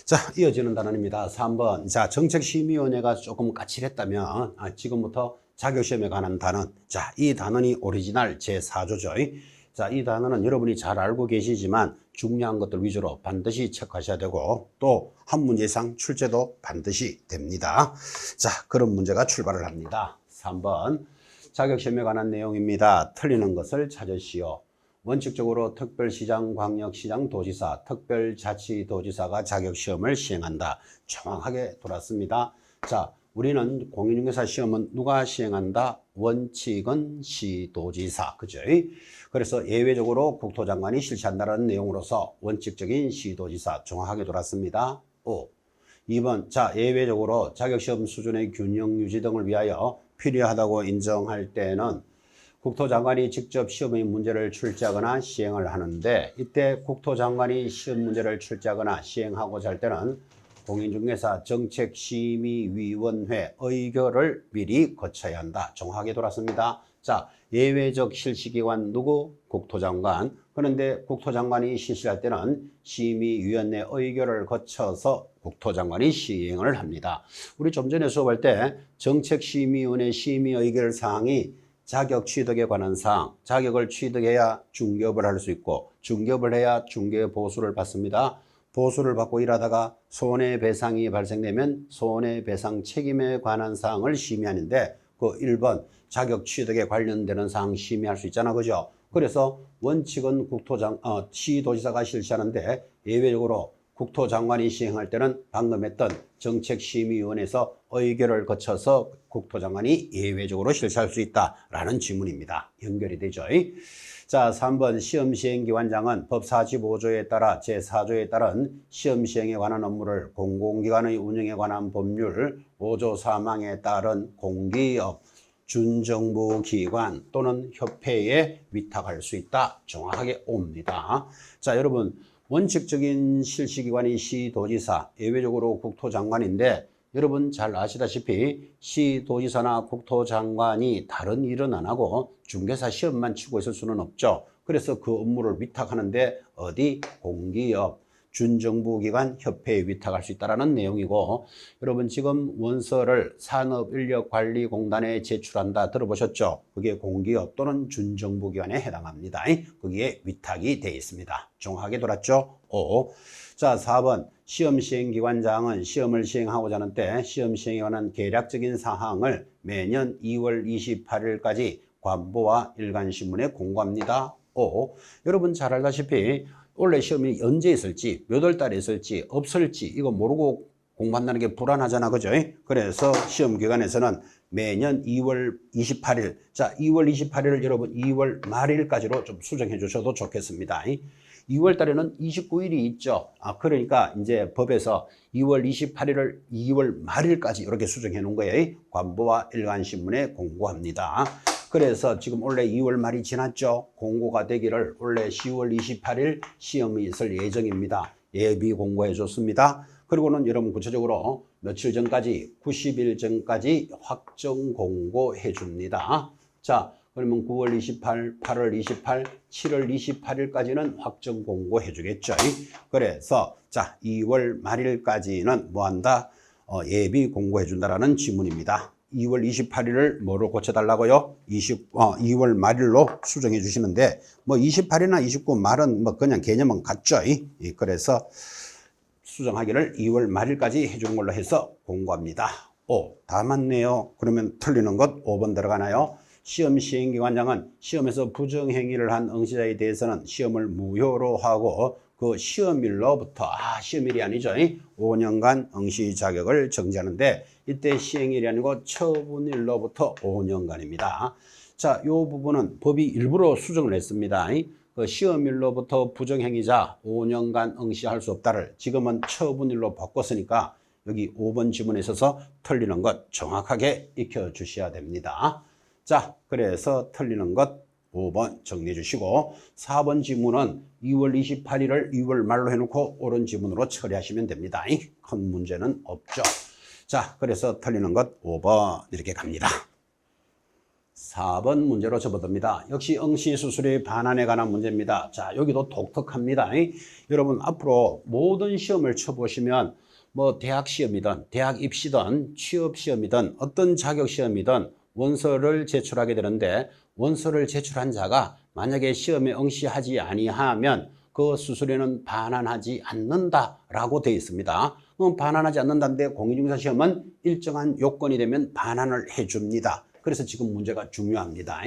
자, 이어지는 단원입니다. 3번. 자, 정책심의위원회가 조금 까칠했다면 지금부터 자격시험에 관한 단원. 자, 이 단원이 오리지널 제4조죠. 자, 이 단원은 여러분이 잘 알고 계시지만 중요한 것들 위주로 반드시 체크하셔야 되고 또 한 문제 이상 출제도 반드시 됩니다. 자, 그런 문제가 출발을 합니다. 3번. 자격시험에 관한 내용입니다. 틀리는 것을 찾으시오. 원칙적으로 특별시장, 광역시장, 도지사, 특별자치도지사가 자격시험을 시행한다. 정확하게 돌았습니다. 자, 우리는 공인중개사 시험은 누가 시행한다? 원칙은 시도지사. 그죠? 그래서 예외적으로 국토장관이 실시한다는 내용으로서 원칙적인 시도지사 정확하게 돌았습니다. 5. 2번. 자, 예외적으로 자격시험 수준의 균형 유지 등을 위하여 필요하다고 인정할 때는 국토장관이 직접 시험의 문제를 출제하거나 시행을 하는데 이때 국토장관이 시험 문제를 출제하거나 시행하고자 할 때는 공인중개사 정책심의위원회 의결을 미리 거쳐야 한다. 정확하게 돌았습니다. 자, 예외적 실시기관 누구? 국토장관. 그런데 국토장관이 실시할 때는 심의위원회 의결을 거쳐서 국토장관이 시행을 합니다. 우리 좀 전에 수업할 때 정책심의위원회 심의의결 사항이 자격 취득에 관한 사항, 자격을 취득해야 중개업을 할 수 있고 중개업을 해야 중개보수를 받습니다. 보수를 받고 일하다가 손해배상이 발생되면 손해배상 책임에 관한 사항을 심의하는데 그 1번 자격 취득에 관련되는 사항 심의할 수 있잖아, 그죠? 그래서 원칙은 시도지사가 실시하는데 예외적으로 국토장관이 시행할 때는 방금 했던 정책심의위원회에서 의결을 거쳐서 국토장관이 예외적으로 실시할 수 있다라는 지문입니다. 연결이 되죠. 자, 3번 시험시행기관장은 법 45조에 따라 제4조에 따른 시험시행에 관한 업무를 공공기관의 운영에 관한 법률 5조 3항에 따른 공기업, 준정부기관 또는 협회에 위탁할 수 있다. 정확하게 옵니다. 자, 여러분 원칙적인 실시기관이 시도지사, 예외적으로 국토장관인데 여러분 잘 아시다시피 시도지사나 국토장관이 다른 일은 안 하고 중개사 시험만 치고 있을 수는 없죠. 그래서 그 업무를 위탁하는데 어디? 공기업, 준정부기관, 협회에 위탁할 수 있다는 내용이고 여러분 지금 원서를 산업인력관리공단에 제출한다 들어보셨죠? 그게 공기업 또는 준정부기관에 해당합니다. 거기에 위탁이 되어 있습니다. 정확하게 돌았죠? 5. 자, 4번 시험시행기관장은 시험을 시행하고자 하는 때 시험시행에 관한 계략적인 사항을 매년 2월 28일까지 관보와 일간신문에 공고합니다. 5. 여러분 잘 알다시피 원래 시험이 언제 있을지 몇 월 달에 있을지 없을지 이거 모르고 공부한다는 게 불안하잖아, 그죠? 그래서 시험기관에서는 매년 2월 28일 자 2월 28일을 여러분 2월 말일까지로 좀 수정해 주셔도 좋겠습니다. 2월 달에는 29일이 있죠. 그러니까 이제 법에서 2월 28일을 2월 말일까지 이렇게 수정해 놓은 거예요. 관보와 일간신문에 공고합니다. 그래서 지금 원래 2월 말이 지났죠. 공고가 되기를 원래 10월 28일 시험이 있을 예정입니다. 예비 공고해 줬습니다. 그리고는 여러분 구체적으로 며칠 전까지 90일 전까지 확정 공고해 줍니다. 자, 그러면 9월 28, 8월 28, 7월 28일까지는 확정 공고해 주겠죠. 그래서 자 2월 말일까지는 뭐한다? 예비 공고해 준다라는 지문입니다. 2월 28일을 뭐로 고쳐달라고요? 2월 말일로 수정해 주시면 돼. 뭐 28일이나 29 말은 뭐 그냥 개념은 같죠. 그래서 수정하기를 2월 말일까지 해준 걸로 해서 공고합니다. 다 맞네요. 그러면 틀리는 것 5번 들어가나요? 시험 시행기관장은 시험에서 부정행위를 한 응시자에 대해서는 시험을 무효로 하고 그 시험일로부터 시험일이 아니죠. 5년간 응시 자격을 정지하는데 이때 시행일이 아니고 처분일로부터 5년간입니다. 자, 이 부분은 법이 일부러 수정을 했습니다. 그 시험일로부터 부정행위자 5년간 응시할 수 없다를 지금은 처분일로 바꿨으니까 여기 5번 지문에 있어서 틀리는 것 정확하게 익혀 주셔야 됩니다. 자, 그래서 틀리는 것 5번 정리해 주시고 4번 지문은 2월 28일을 2월 말로 해놓고 옳은 지문으로 처리하시면 됩니다. 큰 문제는 없죠. 자, 그래서 틀리는 것 5번 이렇게 갑니다. 4번 문제로 접어듭니다. 역시 응시수술의 반환에 관한 문제입니다. 자, 여기도 독특합니다. 여러분 앞으로 모든 시험을 쳐보시면 뭐 대학 시험이든 대학 입시든 취업 시험이든 어떤 자격 시험이든 원서를 제출하게 되는데 원서를 제출한 자가 만약에 시험에 응시하지 아니하면 그 수수료는 반환하지 않는다라고 되어 있습니다. 반환하지 않는다는데 공인중개사 시험은 일정한 요건이 되면 반환을 해줍니다. 그래서 지금 문제가 중요합니다.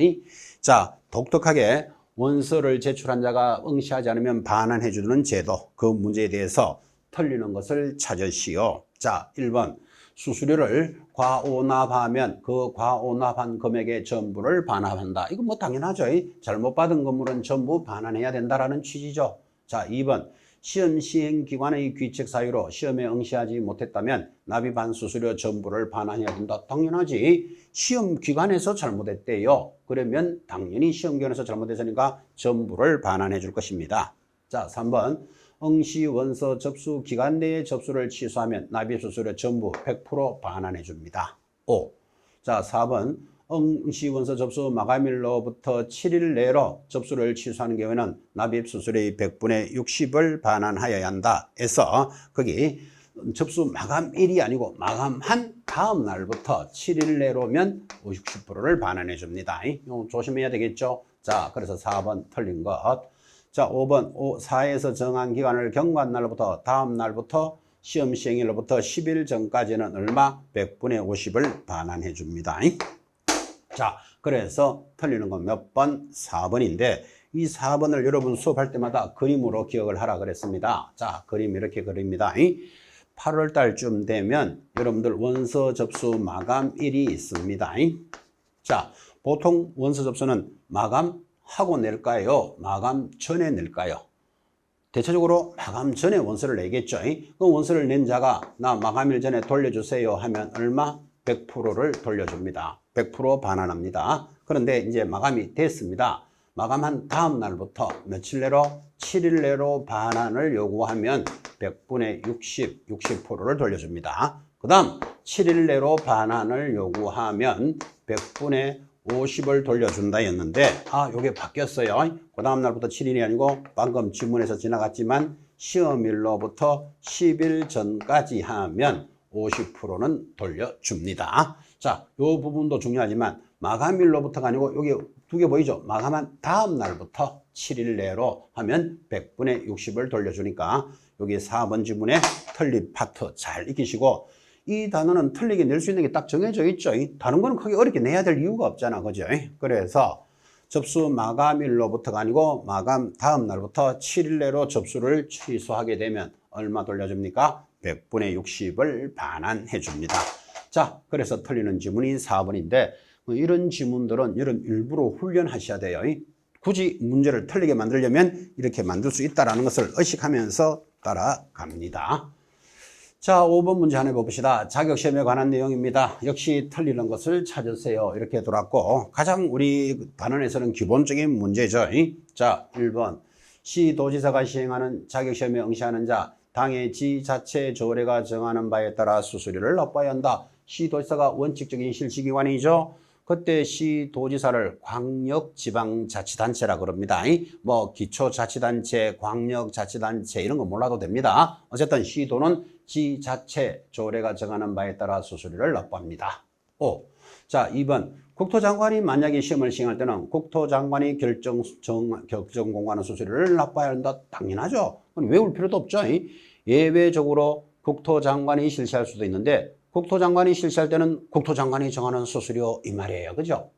자, 독특하게 원서를 제출한 자가 응시하지 않으면 반환해 주는 제도, 그 문제에 대해서 틀리는 것을 찾으시오. 자, 1번 수수료를 과오납하면 그 과오납한 금액의 전부를 반환한다. 이건 뭐 당연하죠. 잘못 받은 건물은 전부 반환해야 된다라는 취지죠. 자, 2번 시험 시행기관의 규칙 사유로 시험에 응시하지 못했다면 납입한 수수료 전부를 반환해야 된다. 당연하지. 시험기관에서 잘못했대요. 그러면 당연히 시험기관에서 잘못했으니까 전부를 반환해 줄 것입니다. 자, 3번 응시 원서 접수 기간 내에 접수를 취소하면 납입 수수료 전부 100% 반환해 줍니다. 5. 자, 4번 응시 원서 접수 마감일로부터 7일 내로 접수를 취소하는 경우에는 납입 수수료의 100분의 60을 반환하여야 한다. 해서 거기 접수 마감일이 아니고 마감한 다음 날부터 7일 내로면 60%를 반환해 줍니다. 이거 조심해야 되겠죠. 자, 그래서 4번 틀린 것. 자, 5번 4에서 정한 기간을 경과한 날부터 다음 날부터 시험 시행일로부터 10일 전까지는 얼마? 100분의 50을 반환해 줍니다. 자, 그래서 틀리는 건 몇 번? 4번인데 이 4번을 여러분 수업할 때마다 그림으로 기억을 하라 그랬습니다. 자, 그림 이렇게 그립니다. 8월 달쯤 되면 여러분들 원서 접수 마감일이 있습니다. 자, 보통 원서 접수는 마감하고 낼까요? 마감 전에 낼까요? 대체적으로 마감 전에 원서를 내겠죠. 그 원서를 낸 자가 나 마감일 전에 돌려주세요 하면 얼마? 100%를 돌려줍니다. 100% 반환합니다. 그런데 이제 마감이 됐습니다. 마감한 다음 날부터 며칠 내로? 7일 내로 반환을 요구하면 100분의 60%를 돌려줍니다. 그 다음 7일 내로 반환을 요구하면 100분의 50을 돌려준다 였는데 요게 바뀌었어요. 그 다음 날부터 7일이 아니고 방금 지문에서 지나갔지만 시험일로부터 10일 전까지 하면 50%는 돌려줍니다. 자, 요 부분도 중요하지만 마감일로부터가 아니고 여기 두 개 보이죠? 마감한 다음 날부터 7일 내로 하면 100분의 60을 돌려주니까 여기 4번 지문에 틀린 파트 잘 익히시고 이 단어는 틀리게 낼 수 있는 게 딱 정해져 있죠. 다른 거는 크게 어렵게 내야 될 이유가 없잖아. 그죠? 그래서 접수 마감일로부터가 아니고 마감 다음 날부터 7일 내로 접수를 취소하게 되면 얼마 돌려줍니까? 100분의 60을 반환해 줍니다. 자, 그래서 틀리는 지문이 4번인데 이런 지문들은 여러분 일부러 훈련하셔야 돼요. 굳이 문제를 틀리게 만들려면 이렇게 만들 수 있다는 것을 의식하면서 따라갑니다. 자, 5번 문제 하나 해봅시다. 자격시험에 관한 내용입니다. 역시 틀리는 것을 찾으세요. 이렇게 들어왔고 가장 우리 단원에서는 기본적인 문제죠. 자, 1번 시도지사가 시행하는 자격시험에 응시하는 자 당의 지자체 조례가 정하는 바에 따라 수수료를 납부해야 한다. 시도지사가 원칙적인 실시기관이죠. 그때 시도지사를 광역지방자치단체라 그럽니다. 뭐 기초자치단체, 광역자치단체 이런 거 몰라도 됩니다. 어쨌든 시도는 지자체 조례가 정하는 바에 따라 수수료를 납부합니다. 5. 자, 2번 국토장관이 만약에 시험을 시행할 때는 국토장관이 결정공고하는 수수료를 납부해야 한다. 당연하죠. 외울 필요도 없죠. 예외적으로 국토장관이 실시할 수도 있는데 국토장관이 실시할 때는 국토장관이 정하는 수수료 이 말이에요. 그죠?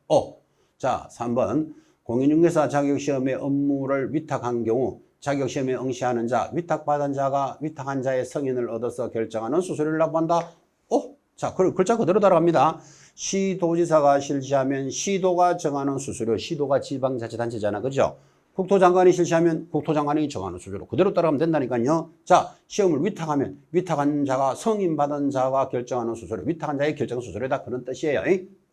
자, 3번 공인중개사 자격시험의 업무를 위탁한 경우 자격시험에 응시하는 자, 위탁받은 자가 위탁한 자의 승인을 얻어서 결정하는 수수료를 납부한다. 자, 글자 그대로 따라갑니다. 시도지사가 실시하면 시도가 정하는 수수료, 시도가 지방자치단체잖아. 그죠? 국토장관이 실시하면 국토장관이 정하는 수수료 그대로 따라가면 된다니까요. 자, 시험을 위탁하면 위탁한 자가 승인받은 자가 결정하는 수수료, 위탁한 자의 결정 수수료다 그런 뜻이에요.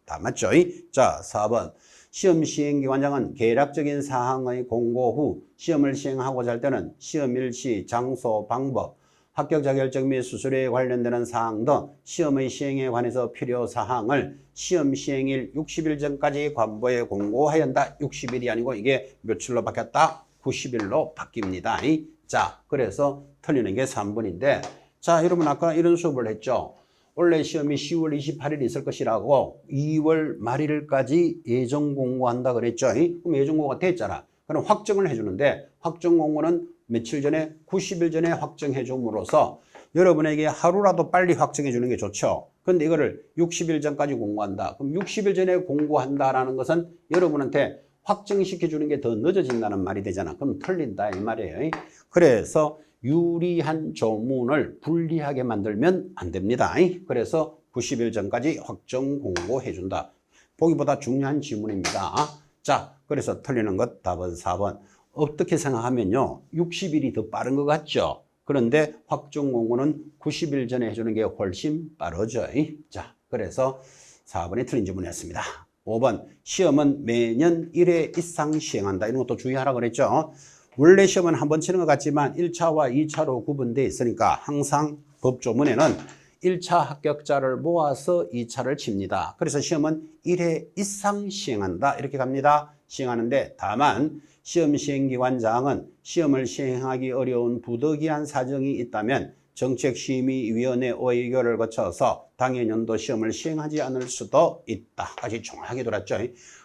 다 맞죠? 자, 4번 시험 시행기관장은 계략적인 사항의 공고 후 시험을 시행하고자 할 때는 시험 일시, 장소, 방법, 합격 자격증 및 수수료에 관련되는 사항 등 시험의 시행에 관해서 필요 사항을 시험 시행일 60일 전까지 관보에 공고해야 한다. 60일이 아니고 이게 며칠로 바뀌었다? 90일로 바뀝니다. 자, 그래서 틀리는 게 3번인데, 자, 여러분 아까 이런 수업을 했죠. 원래 시험이 10월 28일 있을 것이라고 2월 말일까지 예정 공고한다 그랬죠. 그럼 예정 공고가 됐잖아. 그럼 확정을 해주는데, 확정 공고는 며칠 전에 90일 전에 확정해 줌으로써 여러분에게 하루라도 빨리 확정해 주는 게 좋죠. 그런데 이거를 60일 전까지 공고한다. 그럼 60일 전에 공고한다라는 것은 여러분한테 확정시켜 주는 게 더 늦어진다는 말이 되잖아. 그럼 틀린다 이 말이에요. 그래서 유리한 조문을 불리하게 만들면 안 됩니다. 그래서 90일 전까지 확정 공고해 준다. 보기보다 중요한 지문입니다. 자, 그래서 틀리는 것 답은 4번. 어떻게 생각하면요, 60일이 더 빠른 것 같죠. 그런데 확정 공고는 90일 전에 해주는 게 훨씬 빠르죠. 자, 그래서 4번이 틀린 지문이었습니다. 5번, 시험은 매년 1회 이상 시행한다. 이런 것도 주의하라 그랬죠. 원래 시험은 한 번 치는 것 같지만 1차와 2차로 구분되어 있으니까 항상 법조문에는 1차 합격자를 모아서 2차를 칩니다. 그래서 시험은 1회 이상 시행한다. 이렇게 갑니다. 시행하는데 다만 시험 시행기관장은 시험을 시행하기 어려운 부득이한 사정이 있다면 정책심의위원회 의결을 거쳐서 당해 연도 시험을 시행하지 않을 수도 있다. 까지 정확하게 돌았죠.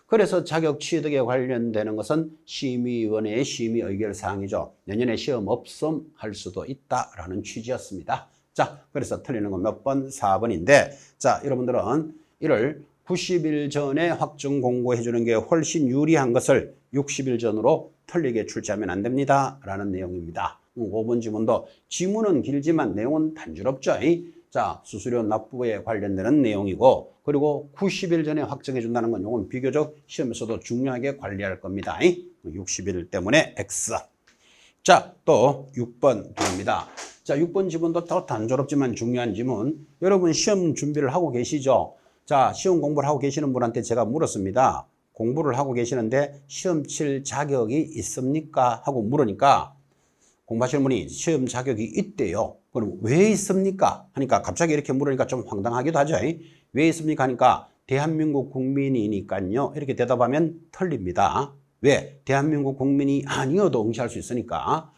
그래서 자격 취득에 관련되는 것은 심의위원회의 심의 의결 사항이죠. 내년에 시험 없음 할 수도 있다라는 취지였습니다. 자, 그래서 틀리는 건 몇 번? 4번인데, 자, 여러분들은 이를 90일 전에 확정 공고해 주는 게 훨씬 유리한 것을 60일 전으로 틀리게 출제하면 안 됩니다. 라는 내용입니다. 5번 지문도 지문은 길지만 내용은 단조롭죠. 자, 수수료 납부에 관련되는 내용이고, 그리고 90일 전에 확정해 준다는 건 이건 비교적 시험에서도 중요하게 관리할 겁니다. 60일 때문에 X. 자, 또 6번 들어옵니다. 자, 6번 지문도 더 단조롭지만 중요한 지문. 여러분 시험 준비를 하고 계시죠? 자, 시험 공부를 하고 계시는 분한테 제가 물었습니다. 공부를 하고 계시는데 시험 칠 자격이 있습니까? 하고 물으니까 공부하시는 분이 시험 자격이 있대요. 그럼 왜 있습니까? 하니까 갑자기 이렇게 물으니까 좀 황당하기도 하죠. 왜 있습니까? 하니까 대한민국 국민이니까요. 이렇게 대답하면 틀립니다. 왜? 대한민국 국민이 아니어도 응시할 수 있으니까.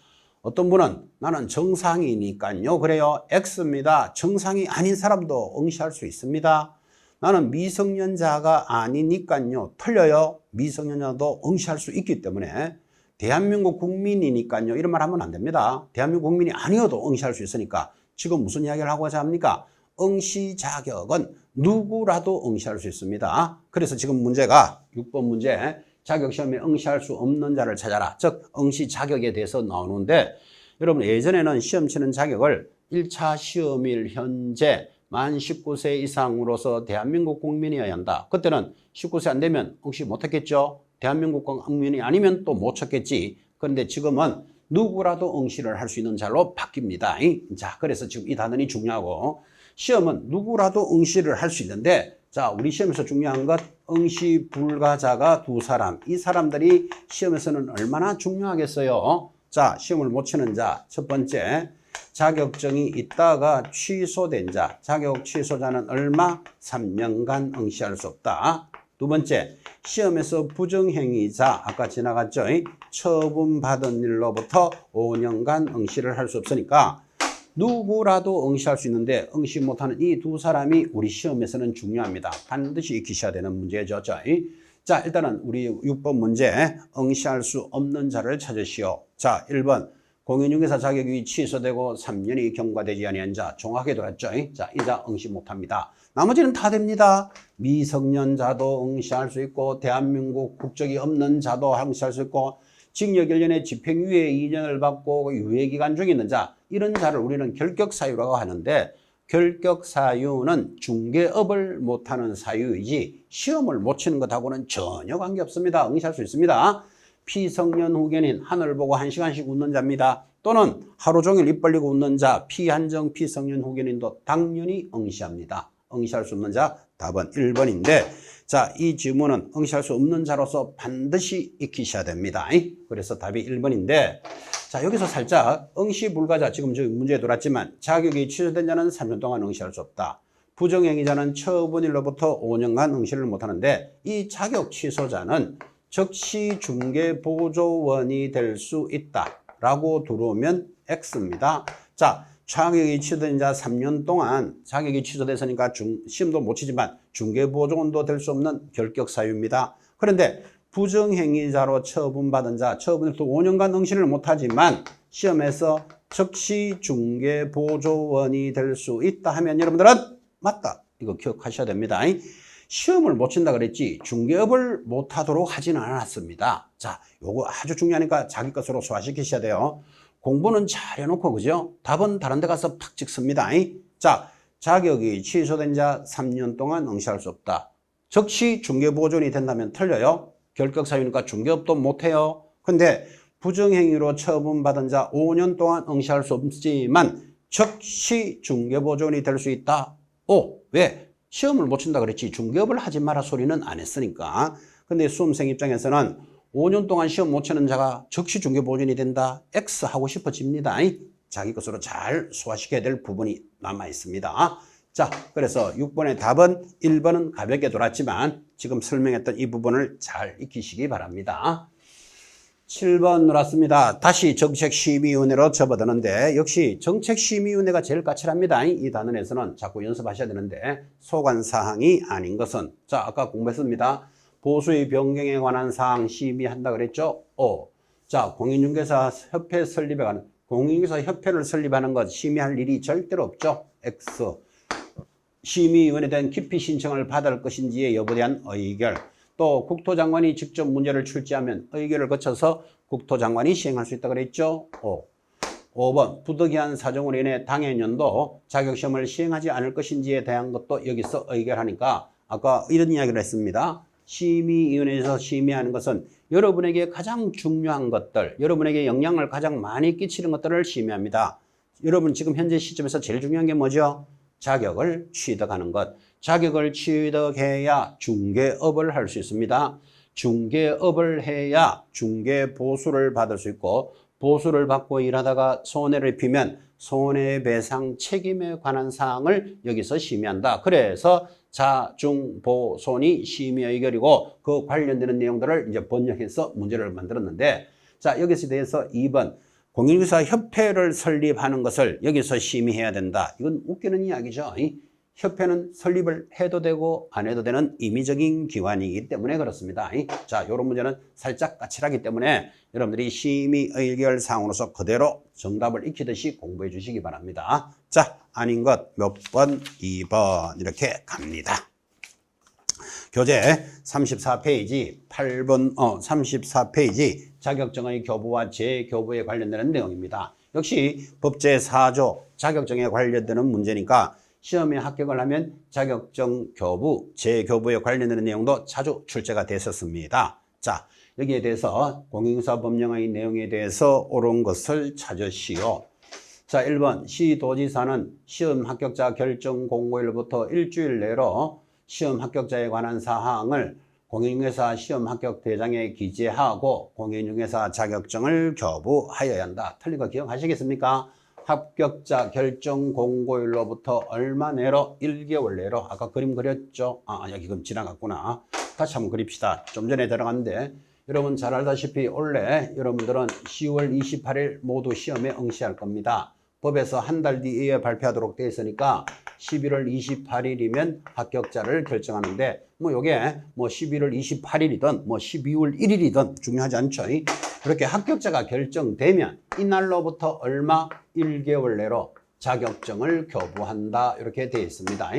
어떤 분은 나는 정상이니까요. 그래요. X입니다. 정상이 아닌 사람도 응시할 수 있습니다. 나는 미성년자가 아니니까요. 틀려요. 미성년자도 응시할 수 있기 때문에 대한민국 국민이니까요. 이런 말 하면 안 됩니다. 대한민국 국민이 아니어도 응시할 수 있으니까 지금 무슨 이야기를 하고자 합니까? 응시 자격은 누구라도 응시할 수 있습니다. 그래서 지금 문제가 6번 문제 자격시험에 응시할 수 없는 자를 찾아라. 즉 응시 자격에 대해서 나오는데 여러분 예전에는 시험 치는 자격을 1차 시험일 현재 만 19세 이상으로서 대한민국 국민이어야 한다. 그때는 19세 안 되면 응시 못했겠죠. 대한민국 국민이 아니면 또 못 쳤겠지. 그런데 지금은 누구라도 응시를 할 수 있는 자로 바뀝니다. 자, 그래서 지금 이 단원이 중요하고 시험은 누구라도 응시를 할 수 있는데 자, 우리 시험에서 중요한 것 응시 불가자가 2사람. 이 사람들이 시험에서는 얼마나 중요하겠어요. 자, 시험을 못 치는 자. 첫 번째, 자격증이 있다가 취소된 자. 자격 취소자는 얼마? 3년간 응시할 수 없다. 두 번째, 시험에서 부정행위자. 아까 지나갔죠? 처분받은 일로부터 5년간 응시를 할 수 없으니까 누구라도 응시할 수 있는데 응시 못하는 이 2사람이 우리 시험에서는 중요합니다. 반드시 익히셔야 되는 문제죠. 자, 일단은 우리 6번 문제 응시할 수 없는 자를 찾으시오. 자, 1번 공인중개사 자격이 취소되고 3년이 경과되지 아니한 자. 정확하게 돌았죠. 자, 이 자 응시 못합니다. 나머지는 다 됩니다. 미성년자도 응시할 수 있고 대한민국 국적이 없는 자도 응시할 수 있고 징역 1년에 집행유예 2년을 받고 유예기간 중에 있는 자, 이런 자를 우리는 결격사유라고 하는데 결격사유는 중개업을 못하는 사유이지 시험을 못 치는 것하고는 전혀 관계없습니다. 응시할 수 있습니다. 피성년 후견인 하늘 보고 1시간씩 웃는 자입니다. 또는 하루 종일 입 벌리고 웃는 자, 피한정 피성년 후견인도 당연히 응시합니다. 응시할 수 없는 자 답은 1번인데 자, 이 지문은 응시할 수 없는 자로서 반드시 익히셔야 됩니다. 그래서 답이 1번인데 자, 여기서 살짝 응시 불가자 지금 저 문제에 들어왔지만 자격이 취소된 자는 3년 동안 응시할 수 없다. 부정행위자는 처분일로부터 5년간 응시를 못하는데 이 자격 취소자는 즉시 중개보조원이 될 수 있다 라고 들어오면 X입니다. 자, 자격이 취소된 자 3년 동안 자격이 취소됐으니까 시험도 못 치지만 중개보조원도 될 수 없는 결격사유입니다. 그런데 부정행위자로 처분받은 자 처분일로부터 5년간 응시를 못하지만 시험에서 즉시 중개보조원이 될 수 있다 하면 여러분들은 맞다. 이거 기억하셔야 됩니다. 시험을 못 친다 그랬지 중개업을 못하도록 하지는 않았습니다. 자, 요거 아주 중요하니까 자기 것으로 소화시키셔야 돼요. 공부는 잘 해놓고 그죠? 답은 다른 데 가서 팍 찍습니다. 자, 자격이 취소된 자 3년 동안 응시할 수 없다. 즉시 중개보조원이 된다면 틀려요. 결격사유니까 중개업도 못해요. 근데 부정행위로 처분받은 자 5년 동안 응시할 수 없지만 즉시 중개보조원이 될 수 있다. 왜? 시험을 못 친다 그랬지 중개업을 하지 마라 소리는 안 했으니까. 근데 수험생 입장에서는 5년 동안 시험 못 치는 자가 즉시 중개보조원이 된다. X 하고 싶어집니다. 자기 것으로 잘 소화시켜야 될 부분이 남아 있습니다. 자, 그래서 6번의 답은 1번은 가볍게 돌았지만 지금 설명했던 이 부분을 잘 익히시기 바랍니다. 7번 놀았습니다. 다시 정책심의위원회로 접어드는데 역시 정책심의위원회가 제일 까칠합니다. 이 단원에서는 자꾸 연습하셔야 되는데 소관사항이 아닌 것은 자, 아까 공부했습니다. 보수의 변경에 관한 사항 심의한다 그랬죠? 자, 공인중개사 협회 설립에 관한 공인중개사 협회를 설립하는 것 심의할 일이 절대로 없죠? X. 심의위원회에 대한 기피 신청을 받을 것인지의 여부에 대한 의결. 또 국토장관이 직접 문제를 출제하면 의결을 거쳐서 국토장관이 시행할 수 있다고 그랬죠. 5번 부득이한 사정으로 인해 당해년도 자격시험을 시행하지 않을 것인지에 대한 것도 여기서 의결하니까 아까 이런 이야기를 했습니다. 심의위원회에서 심의하는 것은 여러분에게 가장 중요한 것들, 여러분에게 영향을 가장 많이 끼치는 것들을 심의합니다. 여러분 지금 현재 시점에서 제일 중요한 게 뭐죠? 자격을 취득하는 것. 자격을 취득해야 중개업을 할 수 있습니다. 중개업을 해야 중개보수를 받을 수 있고 보수를 받고 일하다가 손해를 입히면 손해배상 책임에 관한 사항을 여기서 심의한다. 그래서 자중보손이 심의 의결이고 그 관련되는 내용들을 이제 번역해서 문제를 만들었는데 자, 여기서 대해서 2번 공인중개사 협회를 설립하는 것을 여기서 심의해야 된다. 이건 웃기는 이야기죠. 협회는 설립을 해도 되고 안 해도 되는 임의적인 기관이기 때문에 그렇습니다. 자, 이런 문제는 살짝 까칠하기 때문에 여러분들이 심의 의결 사항으로서 그대로 정답을 익히듯이 공부해 주시기 바랍니다. 자, 아닌 것 몇 번? 2번 이렇게 갑니다. 교재 34페이지 8번 34페이지 자격증의 교부와 재교부에 관련되는 내용입니다. 역시 법제 4조 자격증에 관련되는 문제니까 시험에 합격을 하면 자격증 교부, 재교부에 관련되는 내용도 자주 출제가 됐었습니다. 자, 여기에 대해서 공인중개사 법령의 내용에 대해서 옳은 것을 찾으시오. 자, 1번 시도지사는 시험 합격자 결정 공고일로부터 일주일 내로 시험 합격자에 관한 사항을 공인중개사 시험 합격 대장에 기재하고 공인중개사 자격증을 교부하여야 한다. 틀린 거 기억하시겠습니까? 합격자 결정 공고일로부터 얼마 내로? 1개월 내로. 아까 그림 그렸죠? 여기 그럼 지나갔구나. 다시 한번 그립시다. 좀 전에 들어갔는데 여러분 잘 알다시피 원래 여러분들은 10월 28일 모두 시험에 응시할 겁니다. 법에서 한 달 뒤에 발표하도록 되어 있으니까 11월 28일이면 합격자를 결정하는데 요게 11월 28일이든 12월 1일이든 중요하지 않죠. 그렇게 합격자가 결정되면 이날로부터 얼마? 1개월 내로 자격증을 교부한다. 이렇게 되어 있습니다.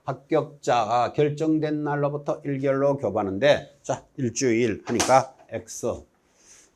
합격자가 결정된 날로부터 1개월로 교부하는데 자, 일주일 하니까 X.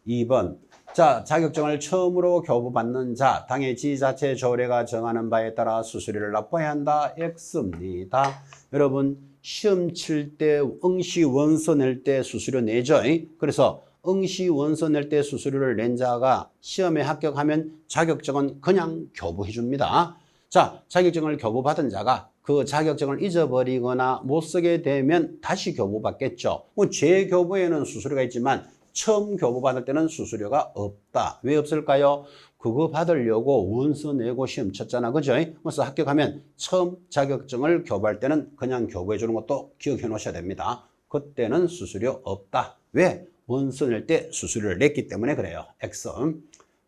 2번 자, 자격증을 처음으로 교부받는 자, 당의 지자체 조례가 정하는 바에 따라 수수료를 납부해야 한다. X입니다. 여러분, 시험 칠 때 응시 원서 낼 때 수수료 내죠. 그래서 응시 원서 낼 때 수수료를 낸 자가 시험에 합격하면 자격증은 그냥 교부해 줍니다. 자, 자격증을 교부받은 자가 그 자격증을 잊어버리거나 못 쓰게 되면 다시 교부받겠죠. 뭐 재교부에는 수수료가 있지만 처음 교부받을 때는 수수료가 없다. 왜 없을까요? 그거 받으려고 원서 내고 시험 쳤잖아. 그죠? 그래서 합격하면 처음 자격증을 교부할 때는 그냥 교부해 주는 것도 기억해 놓으셔야 됩니다. 그때는 수수료 없다. 왜? 원서 낼 때 수수료를 냈기 때문에 그래요. X.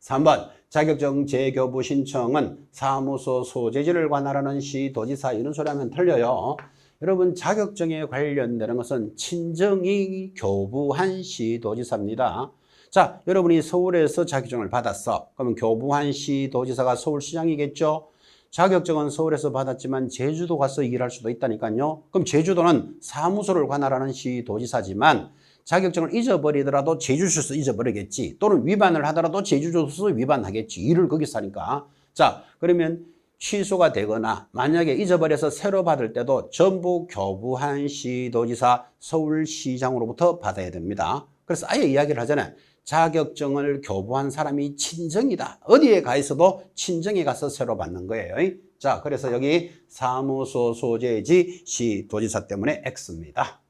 3번 자격증 재교부 신청은 사무소 소재지를 관할하는 시도지사 이런 소리 하면 틀려요. 여러분 자격증에 관련되는 것은 친정이 교부한 시도지사입니다. 자, 여러분이 서울에서 자격증을 받았어. 그러면 교부한 시도지사가 서울시장이겠죠. 자격증은 서울에서 받았지만 제주도 가서 일할 수도 있다니까요. 그럼 제주도는 사무소를 관할하는 시도지사지만 자격증을 잊어버리더라도 제주시에서 잊어버리겠지. 또는 위반을 하더라도 제주도에서 위반하겠지. 일을 거기서 하니까. 자, 그러면 취소가 되거나 만약에 잊어버려서 새로 받을 때도 전부 교부한 시도지사 서울시장으로부터 받아야 됩니다. 그래서 아예 이야기를 하잖아요. 자격증을 교부한 사람이 친정이다. 어디에 가 있어도 친정에 가서 새로 받는 거예요. 자, 그래서 여기 사무소 소재지 시도지사 때문에 X입니다.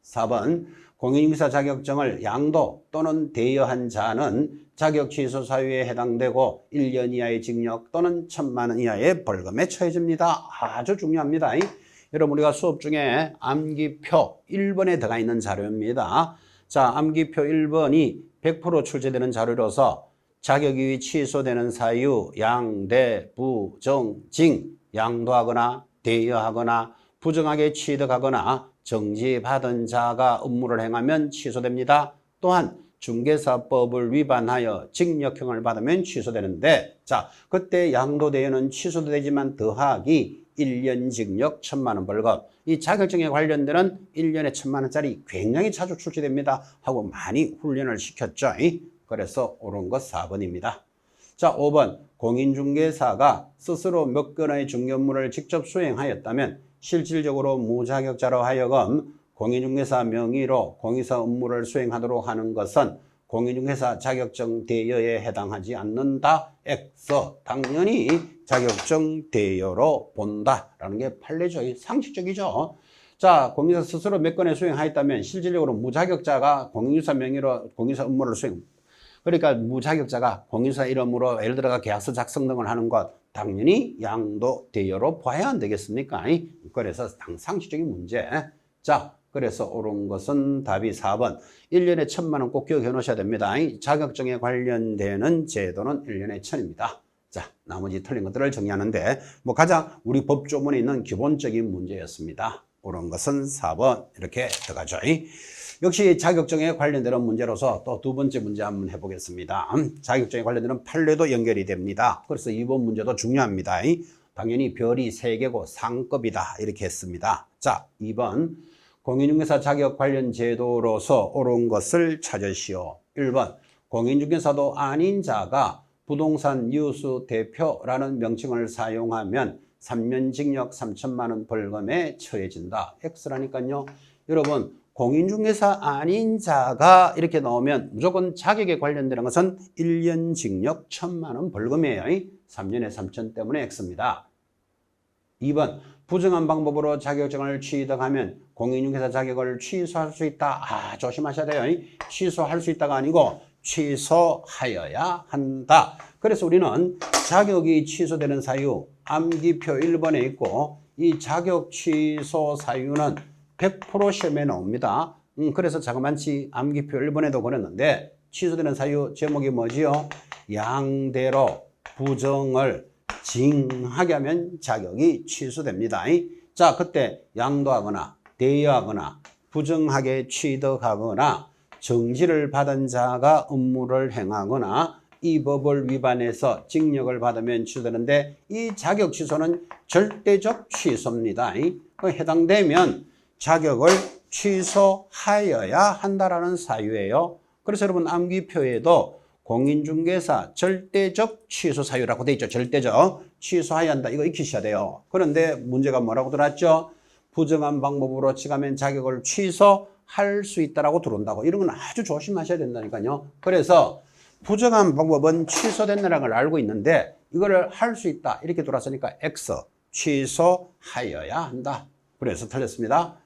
4번 공인중개사 자격증을 양도 또는 대여한 자는 자격 취소 사유에 해당되고 1년 이하의 징역 또는 1,000만 원 이하의 벌금에 처해집니다. 아주 중요합니다. 여러분 우리가 수업 중에 암기표 1번에 들어가 있는 자료입니다. 자, 암기표 1번이 100% 출제되는 자료로서 자격이 취소되는 사유, 양대, 부정, 징, 양도하거나 대여하거나 부정하게 취득하거나 정지받은 자가 업무를 행하면 취소됩니다. 또한 중개사법을 위반하여 징역형을 받으면 취소되는데, 자, 그때 양도대여는 취소도 되지만 더하기 1년 징역 1,000만 원 벌금. 이 자격증에 관련되는 1년에 1,000만 원짜리 굉장히 자주 출제됩니다. 하고 많이 훈련을 시켰죠. 그래서 옳은 것 4번입니다. 자, 5번 공인중개사가 스스로 몇 건의 중개업무를 직접 수행하였다면 실질적으로 무자격자로 하여금 공인중개사 명의로 공인사 업무를 수행하도록 하는 것은 공인중개사 자격증 대여에 해당하지 않는다. X. 당연히 자격증 대여로 본다라는 게 판례죠. 상식적이죠. 자, 공인중개사 스스로 몇 건의 수행하였다면 실질적으로 무자격자가 공인중개사 명의로 공인사 업무를 수행. 그러니까 무자격자가 공인사 이름으로 예를 들어가 계약서 작성 등을 하는 것 당연히 양도 대여로 봐야 안 되겠습니까? 그래서 상식적인 문제. 자, 그래서 옳은 것은 답이 4번. 1년에 1,000만 원 꼭 기억해 놓으셔야 됩니다. 자격증에 관련되는 제도는 1년에 1,000입니다. 자, 나머지 틀린 것들을 정리하는데 가장 우리 법조문에 있는 기본적인 문제였습니다. 옳은 것은 4번 이렇게 들어가죠. 역시 자격증에 관련되는 문제로서 또 두 번째 문제 한번 해보겠습니다. 자격증에 관련되는 판례도 연결이 됩니다. 그래서 이번 문제도 중요합니다. 당연히 별이 3개고 상급이다 이렇게 했습니다. 자, 2번 공인중개사 자격 관련 제도로서 옳은 것을 찾으시오. 1번 공인중개사도 아닌 자가 부동산 뉴스 대표라는 명칭을 사용하면 3년 징역 3,000만 원 벌금에 처해진다. X라니까요. 여러분 공인중개사 아닌 자가 이렇게 나오면 무조건 자격에 관련되는 것은 1년 징역 1,000만 원 벌금이에요. 3년에 3,000 때문에 X입니다. 2번 부정한 방법으로 자격증을 취득하면 공인중개사 자격을 취소할 수 있다. 조심하셔야 돼요. 취소할 수 있다가 아니고 취소하여야 한다. 그래서 우리는 자격이 취소되는 사유 암기표 1번에 있고 이 자격 취소 사유는 100% 시험에 나옵니다. 그래서 자그만치 암기표 1번에도 그랬는데 취소되는 사유 제목이 뭐지요? 양대로 부정을 징하게 하면 자격이 취소됩니다. 자, 그때 양도하거나 대여하거나 부정하게 취득하거나 정지를 받은 자가 업무를 행하거나 이 법을 위반해서 징역을 받으면 취소되는데 이 자격 취소는 절대적 취소입니다. 해당되면 자격을 취소하여야 한다라는 사유예요. 그래서 여러분 암기표에도 공인중개사 절대적 취소 사유라고 돼 있죠. 절대적 취소해야 한다. 이거 익히셔야 돼요. 그런데 문제가 뭐라고 들어왔죠? 부정한 방법으로 취하면 자격을 취소할 수 있다라고 들어온다고. 이런 건 아주 조심하셔야 된다니까요. 그래서 부정한 방법은 취소된다는 걸 알고 있는데 이거를 할 수 있다. 이렇게 돌았으니까 X. 취소하여야 한다. 그래서 틀렸습니다.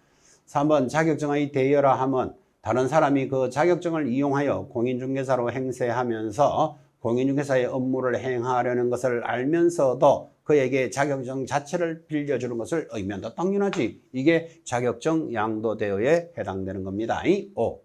3번 자격증의 대여라 하면 다른 사람이 그 자격증을 이용하여 공인중개사로 행세하면서 공인중개사의 업무를 행하려는 것을 알면서도 그에게 자격증 자체를 빌려주는 것을 의미한다. 당연하지. 이게 자격증 양도 대여에 해당되는 겁니다. 5.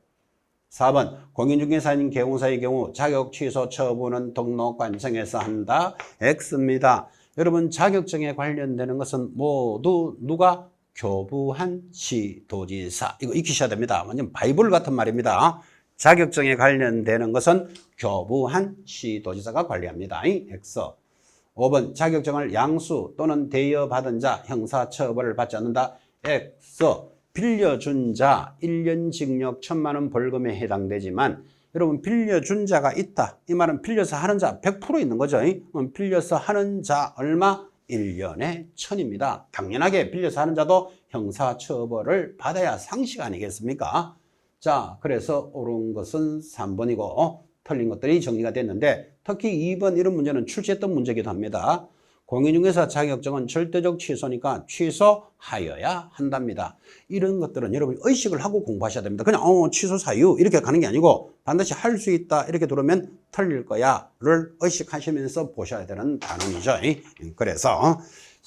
4번 공인중개사인 개공사의 경우 자격 취소 처분은 등록관청에서 한다. X입니다. 여러분 자격증에 관련되는 것은 모두 누가? 교부한 시도지사. 이거 익히셔야 됩니다. 완전 바이블 같은 말입니다. 자격증에 관련되는 것은 교부한 시도지사가 관리합니다. X. 5번 자격증을 양수 또는 대여받은 자 형사처벌을 받지 않는다. X. 빌려준 자 1년 징역 1,000만 원 벌금에 해당되지만 여러분 빌려준 자가 있다. 이 말은 빌려서 하는 자 100% 있는 거죠. 빌려서 하는 자 얼마? 1년에 1,000입니다. 당연하게 빌려서 하는 자도 형사처벌을 받아야 상식 아니겠습니까? 자, 그래서 옳은 것은 3번이고 틀린 것들이 정리가 됐는데 특히 2번 이런 문제는 출제했던 문제이기도 합니다. 공인중개사 자격증은 절대적 취소니까 취소하여야 한답니다. 이런 것들은 여러분 의식을 하고 공부하셔야 됩니다. 그냥 취소 사유 이렇게 가는 게 아니고 반드시 할 수 있다 이렇게 들으면 틀릴 거야를 의식하시면서 보셔야 되는 단원이죠. 그래서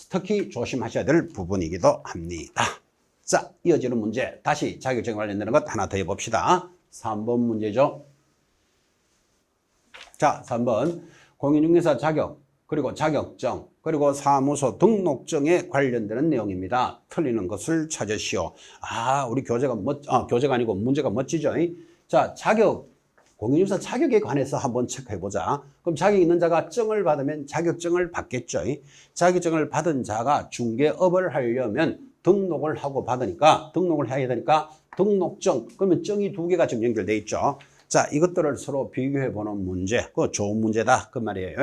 특히 조심하셔야 될 부분이기도 합니다. 자, 이어지는 문제 다시 자격증에 관련되는 것 하나 더 해봅시다. 3번 문제죠. 자, 3번 공인중개사 자격 그리고 자격증 그리고 사무소 등록증에 관련되는 내용입니다. 틀리는 것을 찾으시오. 우리 교재가 아니고 문제가 멋지죠. 자, 자격 공인중개사 자격에 관해서 한번 체크해보자. 그럼 자격 있는 자가 증을 받으면 자격증을 받겠죠. 자격증을 받은 자가 중개업을 하려면 등록을 하고 받으니까 등록을 해야 되니까 등록증 그러면 증이 2개가 지금 연결돼 있죠. 자, 이것들을 서로 비교해보는 문제. 그거 좋은 문제다. 그 말이에요.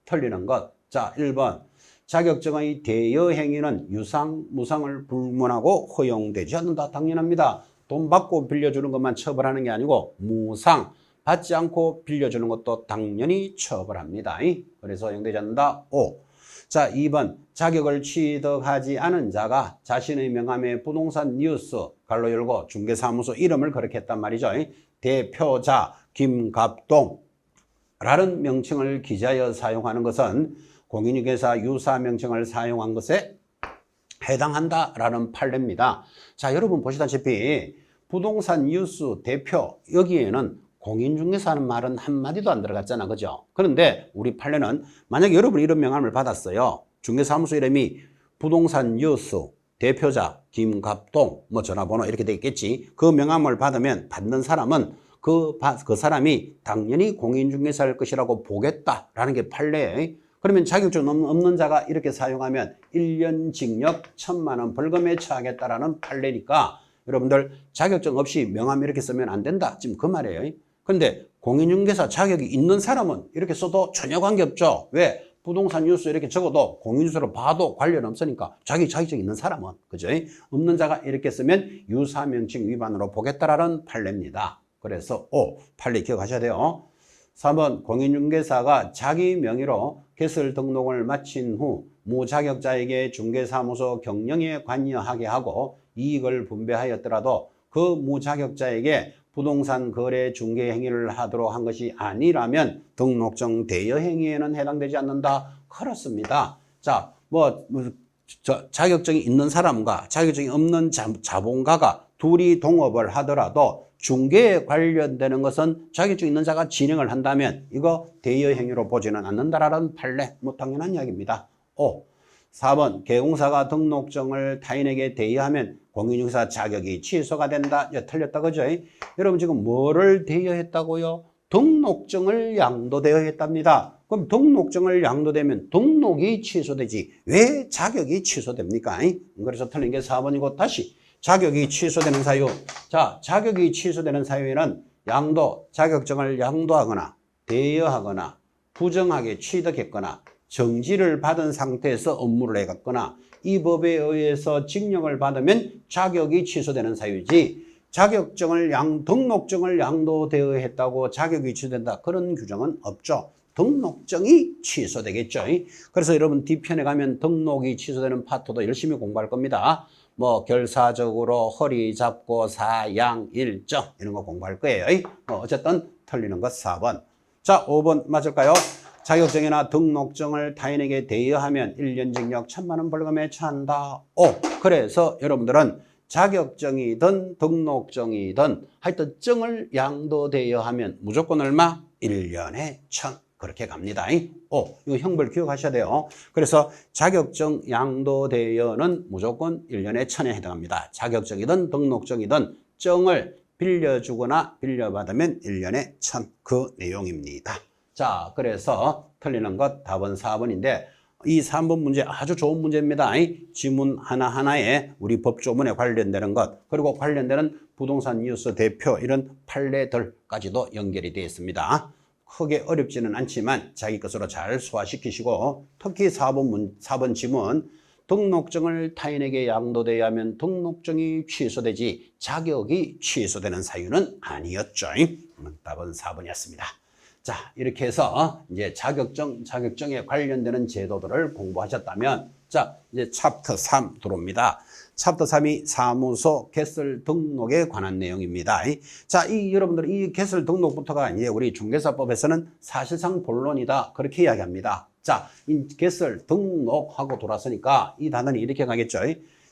틀리는 것. 자, 1번. 자격증의 대여 행위는 유상, 무상을 불문하고 허용되지 않는다. 당연합니다. 돈 받고 빌려주는 것만 처벌하는 게 아니고 무상, 받지 않고 빌려주는 것도 당연히 처벌합니다. 그래서 허용되지 않는다. 5. 자, 2번. 자격을 취득하지 않은 자가 자신의 명함에 부동산 뉴스, 갈로 열고 중개사무소 이름을 그렇게 했단 말이죠. 대표자 김갑동 라는 명칭을 기재하여 사용하는 것은 공인중개사 유사 명칭을 사용한 것에 해당한다라는 판례입니다. 자, 여러분 보시다시피 부동산 뉴스 대표 여기에는 공인중개사는 말은 한마디도 안 들어갔잖아. 그죠? 그런데 우리 판례는 만약에 여러분이 이런 명함을 받았어요. 중개사무소 이름이 부동산 뉴스 대표자 김갑동 뭐 전화번호 이렇게 돼 있겠지. 그 명함을 받으면 받는 사람은 그 사람이 당연히 공인중개사일 것이라고 보겠다라는 게 판례예요. 그러면 자격증 없는 자가 이렇게 사용하면 1년 징역 1,000만 원 벌금에 처하겠다라는 판례니까 여러분들 자격증 없이 명함 이렇게 쓰면 안 된다. 지금 그 말이에요. 근데 공인중개사 자격이 있는 사람은 이렇게 써도 전혀 관계없죠. 왜? 부동산 뉴스 이렇게 적어도 공인중개사로 봐도 관련 없으니까 자격증 있는 사람은 그죠? 없는 자가 이렇게 쓰면 유사명칭 위반으로 보겠다라는 판례입니다. 그래서 판례 기억하셔야 돼요. 3번 공인중개사가 자기 명의로 개설 등록을 마친 후 무자격자에게 중개사무소 경영에 관여하게 하고 이익을 분배하였더라도 그 무자격자에게 부동산 거래 중개 행위를 하도록 한 것이 아니라면 등록증 대여 행위에는 해당되지 않는다. 그렇습니다. 자, 자격증이 있는 사람과 자격증이 없는 자본가가 둘이 동업을 하더라도 중개에 관련되는 것은 자격증 있는 자가 진행을 한다면 이거 대여 행위로 보지는 않는다라는 판례. 당연한 이야기입니다. 4번 개공사가 등록증을 타인에게 대여하면 공인중개사 자격이 취소가 된다. 틀렸다 그죠? 여러분 지금 뭐를 대여했다고요? 등록증을 양도대여했답니다. 그럼 등록증을 양도되면 등록이 취소되지 왜 자격이 취소됩니까? 그래서 틀린 게 4번이고 다시 자격이 취소되는 사유. 자, 자격이 취소되는 사유에는 자격증을 양도하거나 대여하거나 부정하게 취득했거나 정지를 받은 상태에서 업무를 해갔거나 이 법에 의해서 징역을 받으면 자격이 취소되는 사유지 등록증을 양도대여했다고 자격이 취소된다. 그런 규정은 없죠. 등록증이 취소되겠죠. 그래서 여러분 뒤편에 가면 등록이 취소되는 파트도 열심히 공부할 겁니다. 뭐 결사적으로 허리 잡고 사양 일정 이런 거 공부할 거예요. 어쨌든 틀리는 것 4번. 자, 5번 맞을까요? 자격증이나 등록증을 타인에게 대여하면 1년 징역 1,000만 원 벌금에 처한다. 그래서 여러분들은 자격증이든 등록증이든 하여튼 증을 양도대여하면 무조건 얼마? 1년에 1,000. 그렇게 갑니다. 이거 형벌 기억하셔야 돼요. 그래서 자격증 양도대여는 무조건 1년에 1,000에 해당합니다. 자격증이든 등록증이든 증을 빌려주거나 빌려받으면 1년에 1,000. 그 내용입니다. 자, 그래서 틀리는 것 답은 4번인데 이 3번 문제 아주 좋은 문제입니다. 지문 하나하나에 우리 법조문에 관련되는 것 그리고 관련되는 부동산 뉴스 대표 이런 판례들까지도 연결이 되어 있습니다. 크게 어렵지는 않지만 자기 것으로 잘 소화시키시고 특히 4번 지문 등록증을 타인에게 양도되어야 하면 등록증이 취소되지 자격이 취소되는 사유는 아니었죠. 답은 4번이었습니다. 자, 이렇게 해서 이제 자격증에 관련되는 제도들을 공부하셨다면 자, 이제 챕터 3 들어옵니다. 챕터 3이 사무소 개설 등록에 관한 내용입니다. 자, 여러분들 이 개설 등록부터가 이제 우리 중개사법에서는 사실상 본론이다. 그렇게 이야기합니다. 자, 이 개설 등록하고 돌아서니까 이 단어는 이렇게 가겠죠.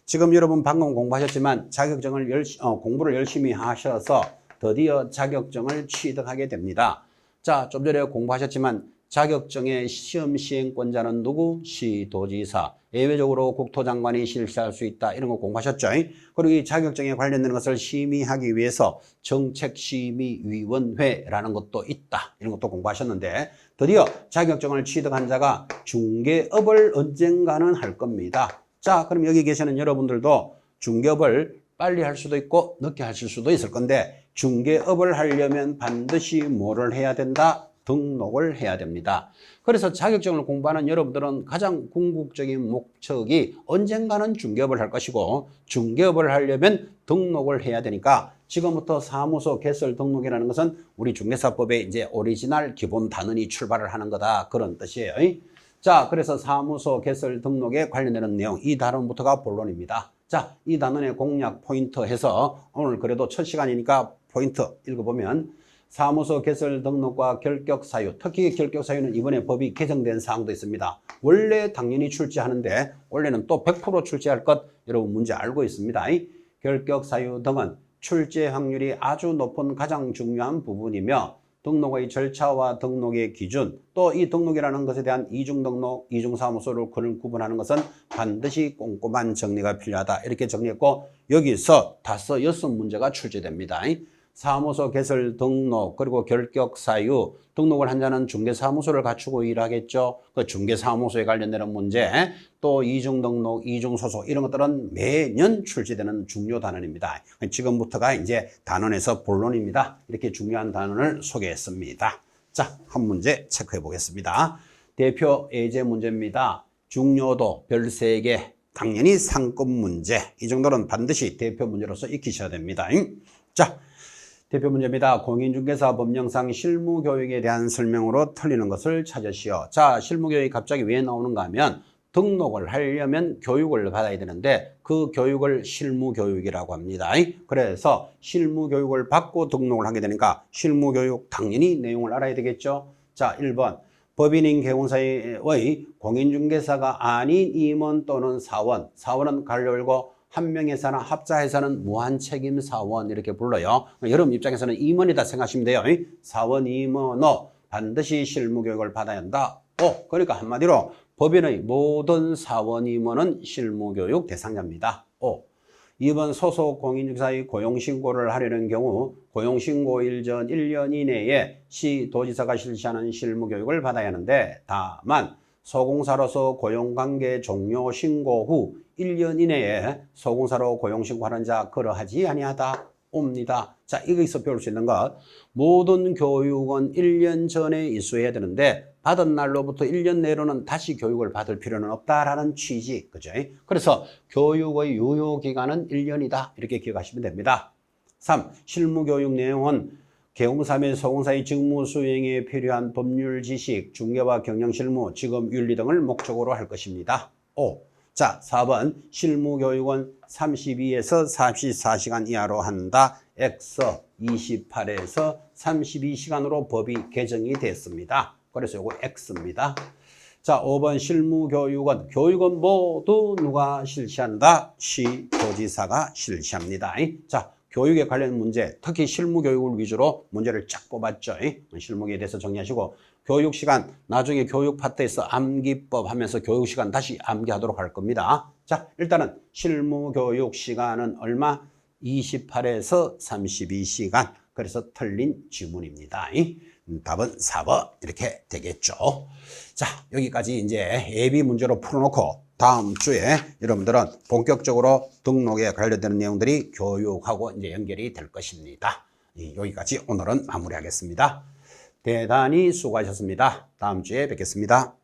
지금 여러분 방금 공부하셨지만 자격증을 공부를 열심히 하셔서 드디어 자격증을 취득하게 됩니다. 자, 좀 전에 공부하셨지만 자격증의 시험 시행권자는 누구? 시도지사. 예외적으로 국토장관이 실시할 수 있다. 이런 거 공부하셨죠? 그리고 이 자격증에 관련되는 것을 심의하기 위해서 정책심의위원회라는 것도 있다. 이런 것도 공부하셨는데 드디어 자격증을 취득한 자가 중개업을 언젠가는 할 겁니다. 자, 그럼 여기 계시는 여러분들도 중개업을 빨리 할 수도 있고 늦게 하실 수도 있을 건데 중개업을 하려면 반드시 뭐를 해야 된다? 등록을 해야 됩니다. 그래서 자격증을 공부하는 여러분들은 가장 궁극적인 목적이 언젠가는 중개업을 할 것이고 중개업을 하려면 등록을 해야 되니까 지금부터 사무소 개설 등록이라는 것은 우리 중개사법의 이제 오리지널 기본 단원이 출발을 하는 거다. 그런 뜻이에요. 자, 그래서 사무소 개설 등록에 관련되는 내용 이 단원부터가 본론입니다. 자, 이 단원의 공략 포인트 해서 오늘 그래도 첫 시간이니까 포인트 읽어보면 사무소 개설 등록과 결격 사유, 특히 결격 사유는 이번에 법이 개정된 사항도 있습니다. 원래 당연히 출제하는데 원래는 또 100% 출제할 것 여러분 문제 알고 있습니다. 결격 사유 등은 출제 확률이 아주 높은 가장 중요한 부분이며 등록의 절차와 등록의 기준, 또 이 등록이라는 것에 대한 이중등록, 이중사무소를 구분하는 것은 반드시 꼼꼼한 정리가 필요하다. 이렇게 정리했고 여기서 5, 6문제가 출제됩니다. 사무소 개설 등록 그리고 결격 사유 등록을 한 자는 중개사무소를 갖추고 일하겠죠. 그 중개사무소에 관련되는 문제 또 이중등록, 이중소속 이런 것들은 매년 출제되는 중요 단원입니다. 지금부터가 이제 단원에서 본론입니다. 이렇게 중요한 단원을 소개했습니다. 자, 한 문제 체크해 보겠습니다. 대표 예제 문제입니다. 중요도 별 3개 당연히 상급 문제 이 정도는 반드시 대표 문제로서 익히셔야 됩니다. 자, 대표 문제입니다. 공인중개사 법령상 실무교육에 대한 설명으로 틀리는 것을 찾으시오. 자, 실무교육이 갑자기 왜 나오는가 하면 등록을 하려면 교육을 받아야 되는데 그 교육을 실무교육이라고 합니다. 그래서 실무교육을 받고 등록을 하게 되니까 실무교육 당연히 내용을 알아야 되겠죠. 자, 1번 법인인 개공사의 공인중개사가 아닌 임원 또는 사원, 사원은 가로 열고 한 명회사나 합자회사는 무한책임사원 이렇게 불러요. 여러분 입장에서는 임원이다 생각하시면 돼요. 사원, 임원은 반드시 실무교육을 받아야 한다. 그러니까 한마디로 법인의 모든 사원, 임원은 실무교육 대상자입니다. 2번 소속 공인중개사의 고용신고를 하려는 경우 고용신고일 전 1년 이내에 시도지사가 실시하는 실무교육을 받아야 하는데 다만 소공사로서 고용관계 종료 신고 후 1년 이내에 소공사로 고용신고하는 자 그러하지 아니하다 옵니다. 자, 여기서 배울 수 있는 것 모든 교육은 1년 전에 이수해야 되는데 받은 날로부터 1년 내로는 다시 교육을 받을 필요는 없다라는 취지. 그죠? 그래서 교육의 유효기간은 1년이다. 이렇게 기억하시면 됩니다. 3. 실무교육 내용은 계공사 및 소공사의 직무 수행에 필요한 법률 지식, 중개와 경영 실무, 직업 윤리 등을 목적으로 할 것입니다. 5. 자, 4번 실무교육은 32에서 44시간 이하로 한다. X 28에서 32시간으로 법이 개정이 됐습니다. 그래서 이거 X입니다. 자, 5번 실무교육은 교육은 모두 누가 실시한다? 시도지사가 실시합니다. 자, 교육에 관련 문제, 특히 실무교육을 위주로 문제를 쫙 뽑았죠. 실무에 대해서 정리하시고 교육시간, 나중에 교육 파트에서 암기법 하면서 교육시간 다시 암기하도록 할 겁니다. 자, 일단은 실무교육 시간은 얼마? 28에서 32시간. 그래서 틀린 지문입니다. 답은 4번 이렇게 되겠죠. 자, 여기까지 이제 예비 문제로 풀어놓고 다음 주에 여러분들은 본격적으로 등록에 관련되는 내용들이 교육하고 이제 연결이 될 것입니다. 여기까지 오늘은 마무리하겠습니다. 대단히 수고하셨습니다. 다음 주에 뵙겠습니다.